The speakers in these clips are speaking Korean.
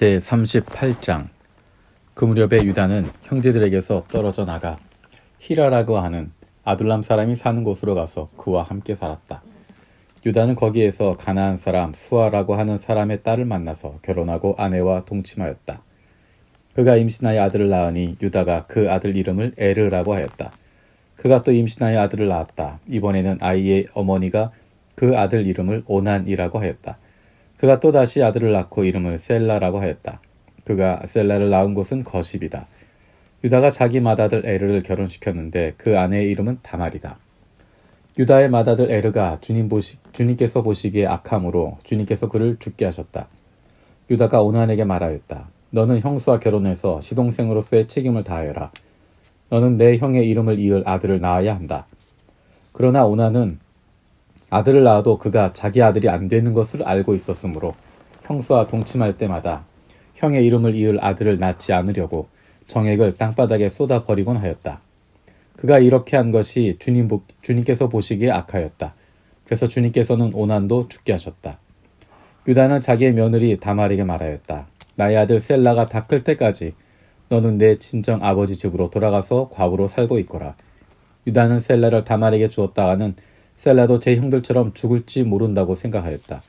제38장. 그 무렵에 유다는 형제들에게서 떨어져 나가 히라라고 하는 아둘람 사람이 사는 곳으로 가서 그와 함께 살았다. 유다는 거기에서 가나안 사람 수아라고 하는 사람의 딸을 만나서 결혼하고 아내와 동침하였다. 그가 임신하여 아들을 낳으니 유다가 그 아들 이름을 에르라고 하였다. 그가 또 임신하여 아들을 낳았다. 이번에는 아이의 어머니가 그 아들 이름을 오난이라고 하였다. 그가 또다시 아들을 낳고 이름을 셀라라고 하였다. 그가 셀라를 낳은 곳은 거십이다. 유다가 자기 맏아들 에르를 결혼시켰는데 그 아내의 이름은 다말이다. 유다의 맏아들 에르가 주님께서 보시기에 악함으로 주님께서 그를 죽게 하셨다. 유다가 오난에게 말하였다. 너는 형수와 결혼해서 시동생으로서의 책임을 다하여라. 너는 내 형의 이름을 이을 아들을 낳아야 한다. 그러나 오난은 아들을 낳아도 그가 자기 아들이 안 되는 것을 알고 있었으므로 형수와 동침할 때마다 형의 이름을 이을 아들을 낳지 않으려고 정액을 땅바닥에 쏟아버리곤 하였다. 그가 이렇게 한 것이 주님께서 보시기에 악하였다. 그래서 주님께서는 오난도 죽게 하셨다. 유다는 자기의 며느리 다말에게 말하였다. 나의 아들 셀라가 다 클 때까지 너는 내 친정 아버지 집으로 돌아가서 과부로 살고 있거라. 유다는 셀라를 다말에게 주었다가는 셀라도 제 형들처럼 죽을지 모른다고 생각하였다.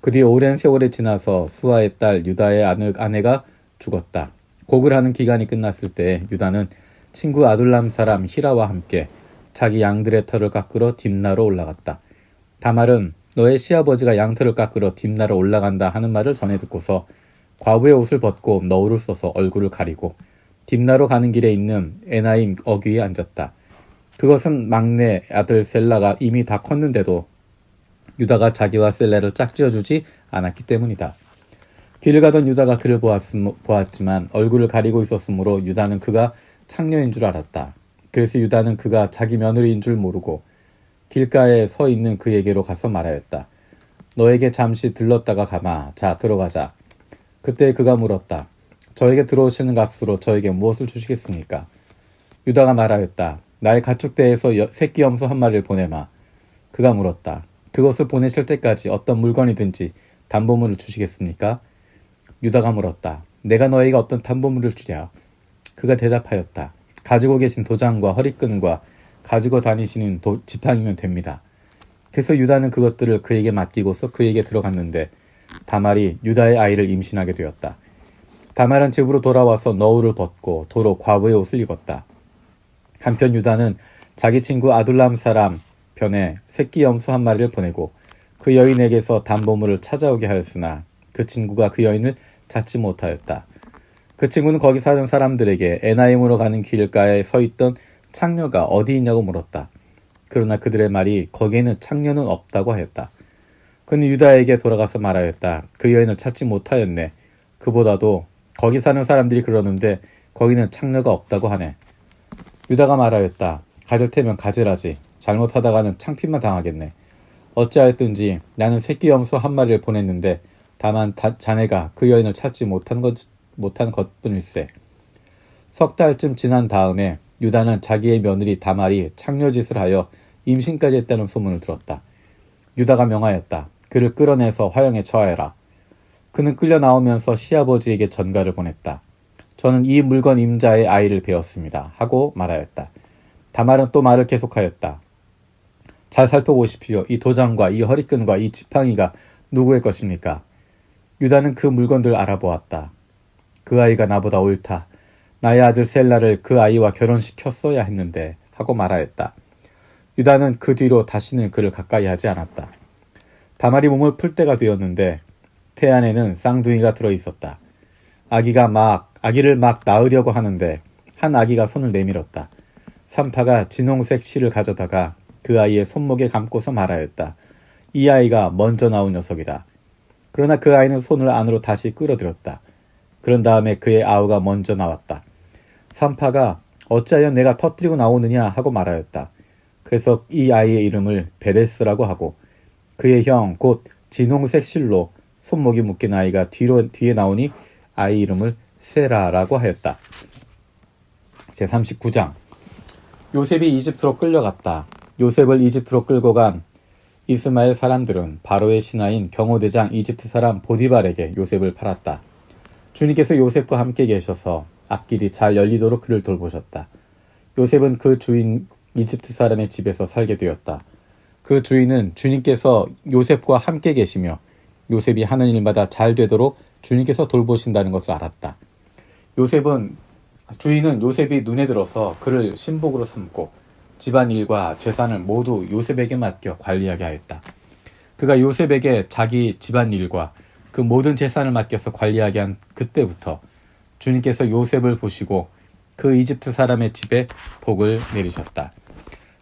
그 뒤 오랜 세월이 지나서 수아의 딸 유다의 아내가 죽었다. 곡을 하는 기간이 끝났을 때 유다는 친구 아둘람 사람 히라와 함께 자기 양들의 털을 깎으러 딥나로 올라갔다. 다말은 너의 시아버지가 양털을 깎으러 딥나로 올라간다 하는 말을 전해 듣고서 과부의 옷을 벗고 너울을 써서 얼굴을 가리고 딥나로 가는 길에 있는 에나임 어귀에 앉았다. 그것은 막내 아들 셀라가 이미 다 컸는데도 유다가 자기와 셀라를 짝지어주지 않았기 때문이다. 길을 가던 유다가 그를 보았지만 얼굴을 가리고 있었으므로 유다는 그가 창녀인 줄 알았다. 그래서 유다는 그가 자기 며느리인 줄 모르고 길가에 서 있는 그에게로 가서 말하였다. 너에게 잠시 들렀다가 가마. 자, 들어가자. 그때 그가 물었다. 저에게 들어오시는 값으로 저에게 무엇을 주시겠습니까? 유다가 말하였다. 나의 가축대에서 새끼 염소 한 마리를 보내마. 그가 물었다. 그것을 보내실 때까지 어떤 물건이든지 담보물을 주시겠습니까? 유다가 물었다. 내가 너에게 어떤 담보물을 주랴? 그가 대답하였다. 가지고 계신 도장과 허리끈과 가지고 다니시는 지팡이면 됩니다. 그래서 유다는 그것들을 그에게 맡기고서 그에게 들어갔는데 다말이 유다의 아이를 임신하게 되었다. 다말은 집으로 돌아와서 너울을 벗고 도로 과부의 옷을 입었다. 한편 유다는 자기 친구 아둘람 사람 편에 새끼 염소 한 마리를 보내고 그 여인에게서 담보물을 찾아오게 하였으나 그 친구가 그 여인을 찾지 못하였다. 그 친구는 거기 사는 사람들에게 에나임으로 가는 길가에 서 있던 창녀가 어디 있냐고 물었다. 그러나 그들의 말이 거기에는 창녀는 없다고 하였다. 그는 유다에게 돌아가서 말하였다. 그 여인을 찾지 못하였네. 그보다도 거기 사는 사람들이 그러는데 거기는 창녀가 없다고 하네. 유다가 말하였다. 가질 테면 가지라지. 잘못하다가는 창피만 당하겠네. 어찌하였든지 나는 새끼 염소 한 마리를 보냈는데 다만 자네가 그 여인을 찾지 못한 것뿐일세. 석 달쯤 지난 다음에 유다는 자기의 며느리 다말이 창녀짓을 하여 임신까지 했다는 소문을 들었다. 유다가 명하였다. 그를 끌어내서 화형에 처하여라. 그는 끌려 나오면서 시아버지에게 전가를 보냈다. 저는 이 물건 임자의 아이를 배웠습니다. 하고 말하였다. 다말은 또 말을 계속하였다. 잘 살펴보십시오. 이 도장과 이 허리끈과 이 지팡이가 누구의 것입니까? 유다는 그 물건들을 알아보았다. 그 아이가 나보다 옳다. 나의 아들 셀라를 그 아이와 결혼시켰어야 했는데 하고 말하였다. 유다는 그 뒤로 다시는 그를 가까이 하지 않았다. 다말이 몸을 풀 때가 되었는데 태 안에는 쌍둥이가 들어있었다. 아기를 막 낳으려고 하는데 한 아기가 손을 내밀었다. 산파가 진홍색 실을 가져다가 그 아이의 손목에 감고서 말하였다. 이 아이가 먼저 나온 녀석이다. 그러나 그 아이는 손을 안으로 다시 끌어들였다. 그런 다음에 그의 아우가 먼저 나왔다. 산파가 어찌하여 내가 터뜨리고 나오느냐 하고 말하였다. 그래서 이 아이의 이름을 베레스라고 하고 그의 형 곧 진홍색 실로 손목이 묶인 아이가 뒤에 나오니 아이 이름을 세라라고 하였다. 제39장. 요셉이 이집트로 끌려갔다. 요셉을 이집트로 끌고 간 이스마엘 사람들은 바로의 신하인 경호대장 이집트 사람 보디발에게 요셉을 팔았다. 주님께서 요셉과 함께 계셔서 앞길이 잘 열리도록 그를 돌보셨다. 요셉은 그 주인 이집트 사람의 집에서 살게 되었다. 그 주인은 주님께서 요셉과 함께 계시며 요셉이 하는 일마다 잘 되도록 주님께서 돌보신다는 것을 알았다. 주인은 요셉이 눈에 들어서 그를 신복으로 삼고 집안일과 재산을 모두 요셉에게 맡겨 관리하게 하였다. 그가 요셉에게 자기 집안일과 그 모든 재산을 맡겨서 관리하게 한 그때부터 주님께서 요셉을 보시고 그 이집트 사람의 집에 복을 내리셨다.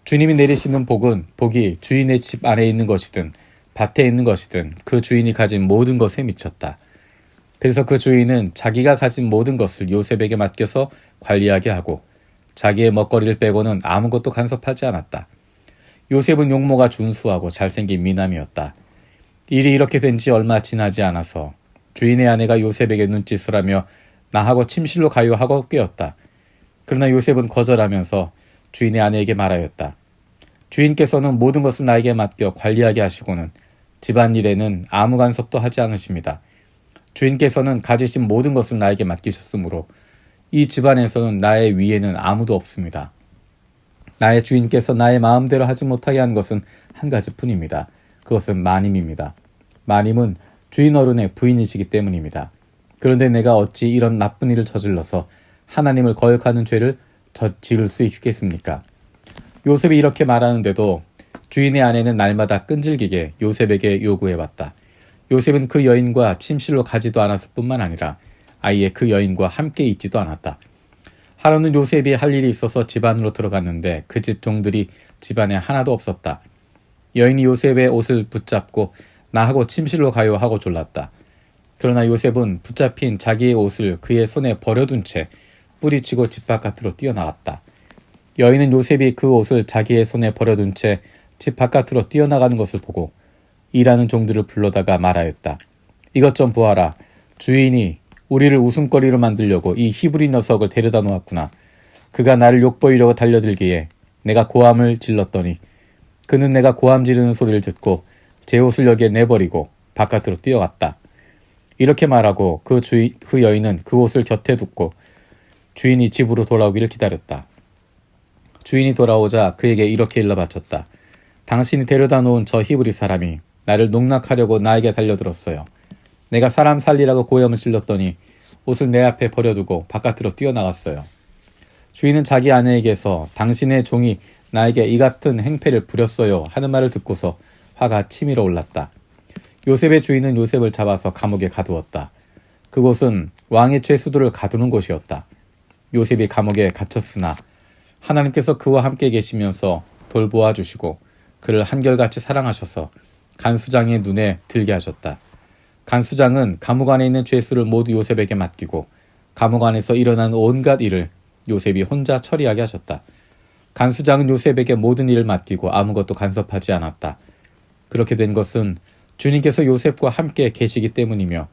주님이 내리시는 복이 주인의 집 안에 있는 것이든 밭에 있는 것이든 그 주인이 가진 모든 것에 미쳤다. 그래서 그 주인은 자기가 가진 모든 것을 요셉에게 맡겨서 관리하게 하고 자기의 먹거리를 빼고는 아무것도 간섭하지 않았다. 요셉은 용모가 준수하고 잘생긴 미남이었다. 일이 이렇게 된 지 얼마 지나지 않아서 주인의 아내가 요셉에게 눈짓을 하며 나하고 침실로 가요 하고 꾀었다. 그러나 요셉은 거절하면서 주인의 아내에게 말하였다. 주인께서는 모든 것을 나에게 맡겨 관리하게 하시고는 집안일에는 아무 간섭도 하지 않으십니다. 주인께서는 가지신 모든 것을 나에게 맡기셨으므로 이 집안에서는 나의 위에는 아무도 없습니다. 나의 주인께서 나의 마음대로 하지 못하게 한 것은 한 가지뿐입니다. 그것은 마님입니다. 마님은 주인 어른의 부인이시기 때문입니다. 그런데 내가 어찌 이런 나쁜 일을 저질러서 하나님을 거역하는 죄를 지을 수 있겠습니까? 요셉이 이렇게 말하는데도 주인의 아내는 날마다 끈질기게 요셉에게 요구해왔다. 요셉은 그 여인과 침실로 가지도 않았을 뿐만 아니라 아예 그 여인과 함께 있지도 않았다. 하루는 요셉이 할 일이 있어서 집 안으로 들어갔는데 그 집 종들이 집안에 하나도 없었다. 여인이 요셉의 옷을 붙잡고 나하고 침실로 가요 하고 졸랐다. 그러나 요셉은 붙잡힌 자기의 옷을 그의 손에 버려둔 채 뿌리치고 집 바깥으로 뛰어나갔다. 여인은 요셉이 그 옷을 자기의 손에 버려둔 채 집 바깥으로 뛰어나가는 것을 보고 일하는 종들을 불러다가 말하였다. 이것 좀 보아라. 주인이 우리를 웃음거리로 만들려고 이 히브리 녀석을 데려다 놓았구나. 그가 나를 욕보이려고 달려들기에 내가 고함을 질렀더니 그는 내가 고함 지르는 소리를 듣고 제 옷을 여기에 내버리고 바깥으로 뛰어갔다. 이렇게 말하고 그 여인은 그 옷을 곁에 두고 주인이 집으로 돌아오기를 기다렸다. 주인이 돌아오자 그에게 이렇게 일러 바쳤다. 당신이 데려다 놓은 저 히브리 사람이 나를 농락하려고 나에게 달려들었어요. 내가 사람 살리라고 고함을 질렀더니 옷을 내 앞에 버려두고 바깥으로 뛰어나갔어요. 주인은 자기 아내에게서 당신의 종이 나에게 이 같은 행패를 부렸어요 하는 말을 듣고서 화가 치밀어 올랐다. 요셉의 주인은 요셉을 잡아서 감옥에 가두었다. 그곳은 왕의 죄수들을 가두는 곳이었다. 요셉이 감옥에 갇혔으나 하나님께서 그와 함께 계시면서 돌보아 주시고 그를 한결같이 사랑하셔서 간수장의 눈에 들게 하셨다. 간수장은 감옥 안에 있는 죄수를 모두 요셉에게 맡기고 감옥 안에서 일어난 온갖 일을 요셉이 혼자 처리하게 하셨다. 간수장은 요셉에게 모든 일을 맡기고 아무것도 간섭하지 않았다. 그렇게 된 것은 주님께서 요셉과 함께 계시기 때문이며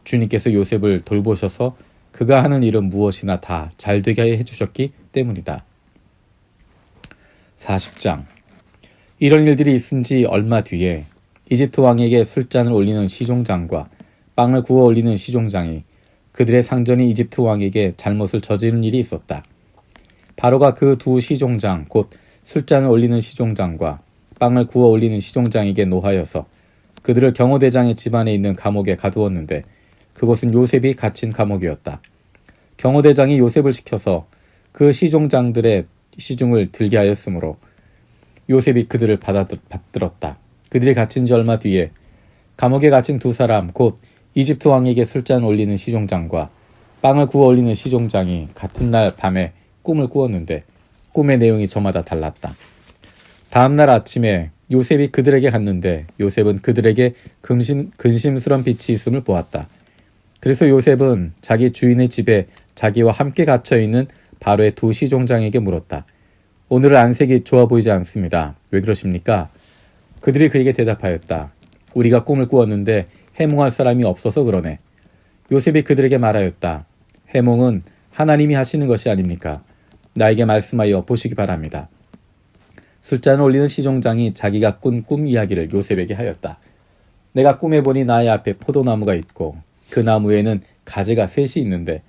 주님께서 요셉을 돌보셔서 그가 하는 일은 무엇이나 다 잘되게 해주셨기 때문이다. 40장. 이런 일들이 있은 지 얼마 뒤에 이집트 왕에게 술잔을 올리는 시종장과 빵을 구워 올리는 시종장이 그들의 상전인 이집트 왕에게 잘못을 저지른 일이 있었다. 바로가 그 두 시종장 곧 술잔을 올리는 시종장과 빵을 구워 올리는 시종장에게 노하여서 그들을 경호대장의 집안에 있는 감옥에 가두었는데 그곳은 요셉이 갇힌 감옥이었다. 경호대장이 요셉을 시켜서 그 시종장들의 시중을 들게 하였으므로 요셉이 그들을 받들었다. 그들이 갇힌 지 얼마 뒤에 감옥에 갇힌 두 사람 곧 이집트 왕에게 술잔 올리는 시종장과 빵을 구워 올리는 시종장이 같은 날 밤에 꿈을 꾸었는데 꿈의 내용이 저마다 달랐다. 다음 날 아침에 요셉이 그들에게 갔는데 요셉은 그들에게 근심스런 빛이 있음을 보았다. 그래서 요셉은 자기 주인의 집에 자기와 함께 갇혀있는 바로의 두 시종장에게 물었다. 오늘은 안색이 좋아 보이지 않습니다. 왜 그러십니까? 그들이 그에게 대답하였다. 우리가 꿈을 꾸었는데 해몽할 사람이 없어서 그러네. 요셉이 그들에게 말하였다. 해몽은 하나님이 하시는 것이 아닙니까? 나에게 말씀하여 보시기 바랍니다. 술잔을 올리는 시종장이 자기가 꾼 꿈 이야기를 요셉에게 하였다. 내가 꿈에 보니 나의 앞에 포도나무가 있고 그 나무에는 가지가 셋이 있는데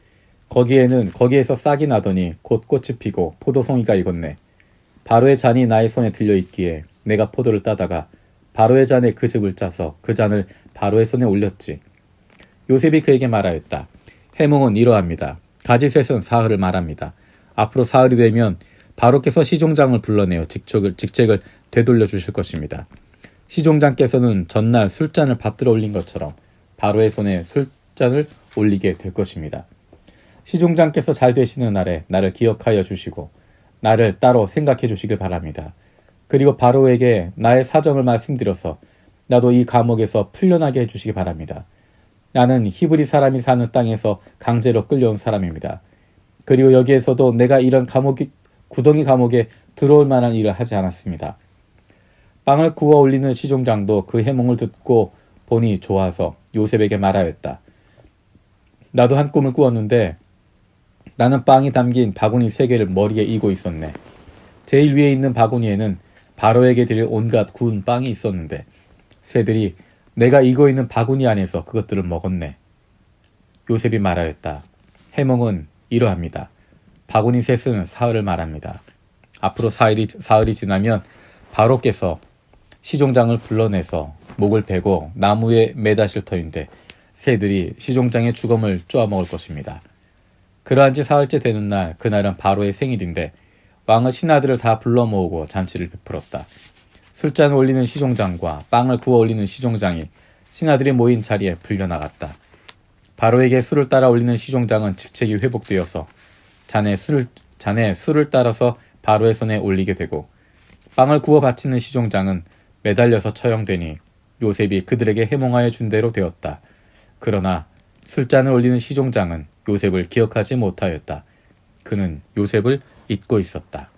거기에서 싹이 나더니 곧 꽃이 피고 포도송이가 익었네. 바로의 잔이 나의 손에 들려 있기에 내가 포도를 따다가 바로의 잔에 그 즙을 짜서 그 잔을 바로의 손에 올렸지. 요셉이 그에게 말하였다. 해몽은 이러합니다. 가지 셋은 사흘을 말합니다. 앞으로 사흘이 되면 바로께서 시종장을 불러내어 직책을 되돌려 주실 것입니다. 시종장께서는 전날 술잔을 받들어 올린 것처럼 바로의 손에 술잔을 올리게 될 것입니다. 시종장께서 잘 되시는 날에 나를 기억하여 주시고 나를 따로 생각해 주시길 바랍니다. 그리고 바로에게 나의 사정을 말씀드려서 나도 이 감옥에서 풀려나게 해주시기 바랍니다. 나는 히브리 사람이 사는 땅에서 강제로 끌려온 사람입니다. 그리고 여기에서도 내가 이런 구덩이 감옥에 들어올 만한 일을 하지 않았습니다. 빵을 구워 올리는 시종장도 그 해몽을 듣고 보니 좋아서 요셉에게 말하였다. 나도 한 꿈을 꾸었는데 나는 빵이 담긴 바구니 3개를 머리에 이고 있었네. 제일 위에 있는 바구니에는 바로에게 드릴 온갖 구운 빵이 있었는데 새들이 내가 이고 있는 바구니 안에서 그것들을 먹었네. 요셉이 말하였다. 해몽은 이러합니다. 바구니 셋은 사흘을 말합니다. 앞으로 사흘이 지나면 바로께서 시종장을 불러내서 목을 베고 나무에 매다실 터인데 새들이 시종장의 주검을 쪼아먹을 것입니다. 그러한 지 사흘째 되는 날, 그날은 바로의 생일인데 왕은 신하들을 다 불러 모으고 잔치를 베풀었다. 술잔을 올리는 시종장과 빵을 구워 올리는 시종장이 신하들이 모인 자리에 불려나갔다. 바로에게 술을 따라 올리는 시종장은 직책이 회복되어서 잔에 술을 따라서 바로의 손에 올리게 되고 빵을 구워 바치는 시종장은 매달려서 처형되니 요셉이 그들에게 해몽하여 준 대로 되었다. 그러나 술잔을 올리는 시종장은 요셉을 기억하지 못하였다. 그는 요셉을 잊고 있었다.